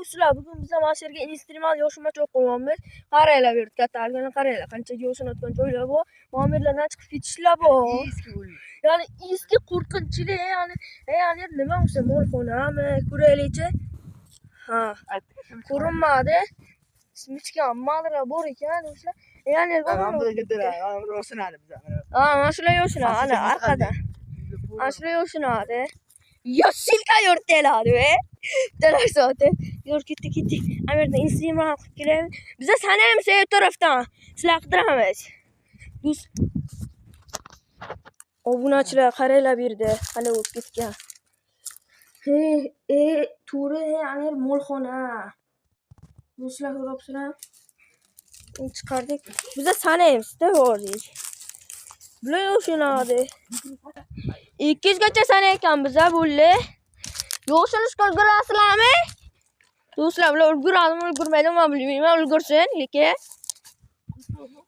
Do'stlar, bugun biz mana shu yerga instrument yoshmachoq qo'yamiz. Qaranglar bu yerga, kattaligini qaranglar, qancha yo'shinayotgan joylar bor. Muamirlardan chiqib ketishlar bor. Ya'ni eski qo'rqinchli, ya'ni nima o'sha molxonami? Ko'raylikchi. Ha, ko'rinmadi. Smichka ammalar bor ekan do'stlar. Ya'ni mana shular yo'shinadi, ana arkada. Mana shular yo'shinadi. Yoshilka yurteladi. Talar soati. Yur ketdik. Amerda instrument qilib kelamiz. Biza sanaymiz shu tarafdan. Sizlar qidiramiz. Obunachilar qaranglar bu yerda. Qanday bo'lib ketgan. To'ri, ana molxona. Do'stlar ko'ryapsizlar. Chiqardik. Biza sanaymiz-da hozir. Bular yo'shinadi. 200 gacha sanayotganmiz bo'ldi. Yo'shinishga ulgurasizlarmi? Do'stlar, bular ulguradimi, ulgurmaydimi bilmayman, ulgursin, lekin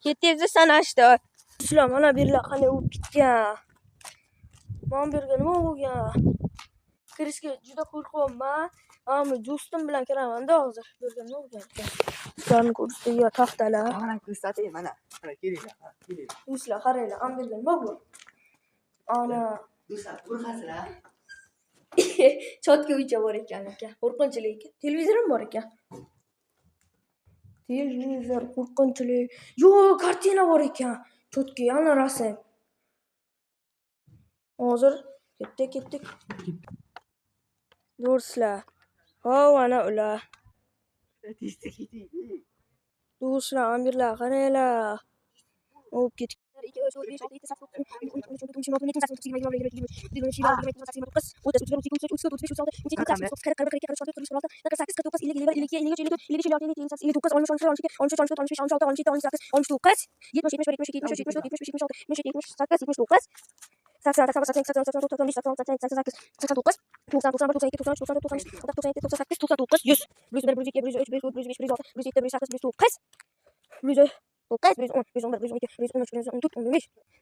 ketdi sanashdi. Do'stlar, mana bu yerlar qanday bo'lib ketgan. Mana bu yerga nima bo'lgan? Kirishga juda qo'rqyapman. Ammo do'stim bilan kiraman-da hozir. Bu yerga nima bo'lgan ekan? Ularni ko'rsatib, taxtalar. Mana ko'rsatay, mana. Qara kelinglar, kelinglar. Do'stlar, qaranglar, mana bu yerga nima bu? Ana, Do'stlar, qo'rqasizlar. Chotka uycha bor ekan. Qo'rqinchli ekan. Televizorim bor ekan. Televizor qo'rqinchli. Yo'q, kartina bor ekan. Chotka yana rasm. Hozir ketdik. Do'stlar. Hov, ana ular. Do'stlar, amirlar, qaranglar. O'p ketdik.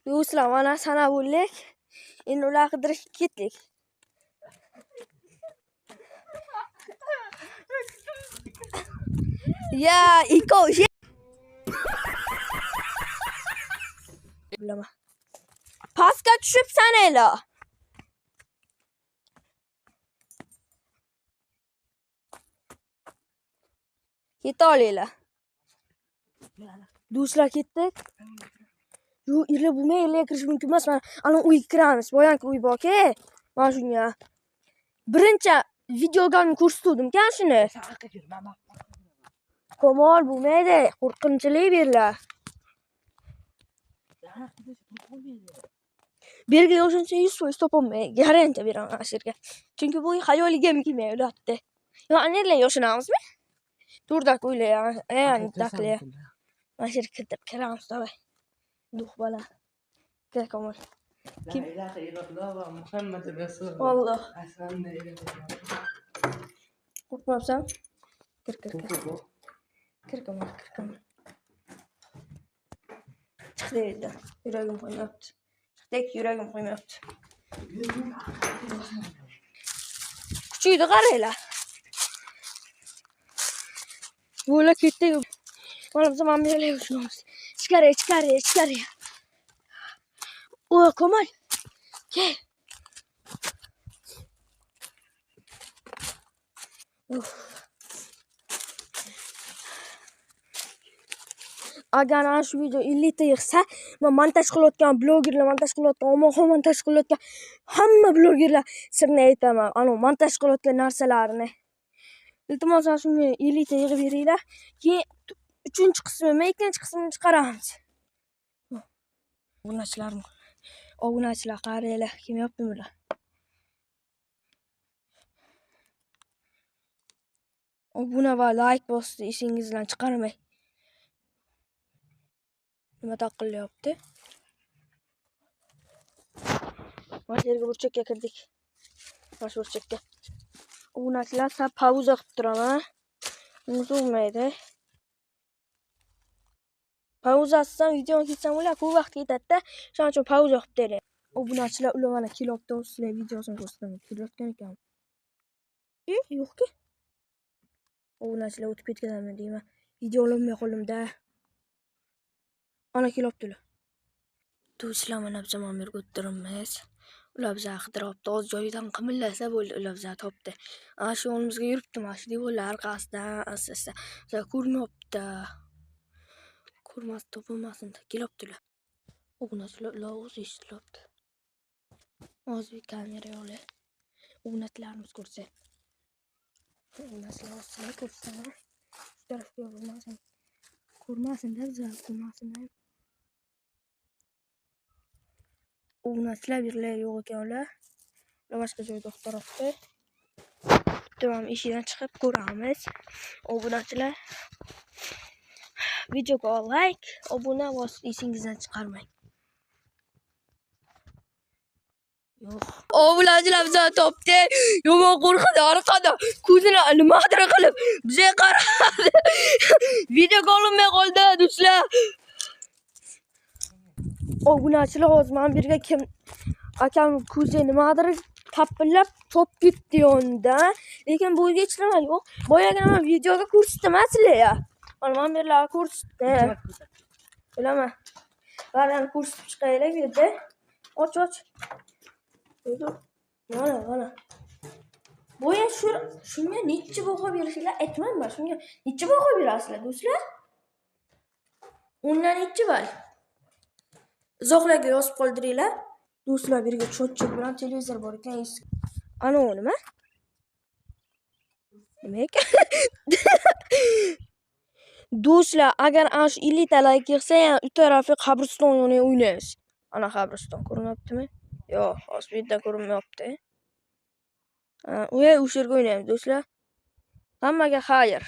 Do'stlar, mana sana bo'ldik. Endi ular qidirishga ketdik. Ya, ikov. Bilaman. Pastga tushib sanaylar. Keta olinglar. Do'stlar, ketdik. Yo'q, irla bo'lmay, irla kirish mumkin emas. Mana ana uyga kiramiz. Boyanki uy bor-ku. Mana shunga. Birinchi videoga ko'rsatdim-kan shuni. Komol bo'lmaydi. Qo'rqinchli berlar. Berga yo'shincha 100% topolmaydi. Garantiya beraman ashirga. Chunki bu xayoliga kelmayapti. Yo'q, anerlar yo'shinamizmi? Turdak o'ylayman. Ya'ni daqliya. Ashir kiramiz, davay. Duh bala. Gel Komol. Kim? La ilahe illallah va Muhammed Rasulullah. Valloh. Aslan Qo'rqmabsan? Kir. Kir Komol. Chiq deydi. Yuragim qo'ymayapti. Chiqdik, yuragim qo'ymayapti. Kuchuydi qaranglar. Bo'la ketdi. Mana biz ham berayapmiz. Ichkari. O, Komol. Kel. Agar ana shu video 50 ta yig'sa, men montaj qilayotgan blogerlar, montaj qilayotgan, omonxon montaj qilayotgan hamma blogerlar sirni aytaman. Ana montaj qilayotgan narsalarini. Iltimos shunga 50 ta yig'ib beringlar. Keyin 3-chi qismini, 2-chi qismini chiqaramiz. Obunachilar qaranglar, kim yapti bular? Obuna va like bosdi, ishingizdan chiqarmay. Nima taqilyapti? Mana yerga burchakka kirdik. Mana shu burchakka. Obunachilar, sen pauza qilib turaman. Unutmaydi. Pauza qilsam, video ketsam ular ko'p vaqt ketadi-da. Shuning uchun pauza qilib tering. Obunachilar ular mana kelyapti, sizlarga videosini ko'rsataman. Kelayotgan ekan. Yo'q-ku. Obunachilar o'tib ketganmi deyman. Video olinmay qo'limda. Ana kelibdilar. Do'stlar, mana biz ham yerga o'tiribmiz. Ular bizni qidiryapti. O'z joyidan qimillasa bo'ldi, ular bizni topdi. Ana shu o'rnimizga yuribdi mashina devorlar orqasidan asta-asta. Bizlar ko'rmayapti. Ko'rmas topilmasin deb kelibdilar. Obunachilar ular o'zi eshitilyapti. Hozir kamera yo'li. Obunachilarimiz ko'rsa. Obunachilar o'zini ko'rsa. Shu tarafga bo'lmasin. Ko'rmasin-da, bizlar ko'rmasin. Obunachilar birlar yo'q ekan ular. Ular boshqa joyda o'tiribdi. Tamam, eshikdan chiqib ko'ramiz. Obunachilar. Videoga like, obuna bosib esingizdan chiqarmang. Yo'q. Obunachilar bizni topdi. Yomon qo'rqadi, orqada ko'zini nimadir qilib bizga qaradi. Videoga olinmay qoldi, do'stlar. Obunachilar hozir men birga kim akam ko'zi nimadir tapillab top ketdi yonda. Lekin bu yerga hech nima yo'q. Boyagina men videoga ko'rsatdim sizlarga. Mana men birlarga ko'rsatdim. Bilaman. Ba'zan ko'rsatib chiqaylik bu yerda. Och. Mana. Boya shunga necha baho berishinglar aytmayman. Shunga necha baho berasizlar, do'stlar? Undan necha bal? Izohlarga yozib qoldiringlar. Do'stlar, birga cho'tchak bilan televizor bor ekan. Ana u nima? Nima ekan? Do'stlar, agar ana shu 50 ta like kelsa, u tarafi qabriston yoniga o'ynaymiz. Ana qabriston ko'rinyaptimi? Yo'q, hozir bu yerdan ko'rinmayapti. O'sha yerga o'ynaymiz, do'stlar. Hammaga xayr.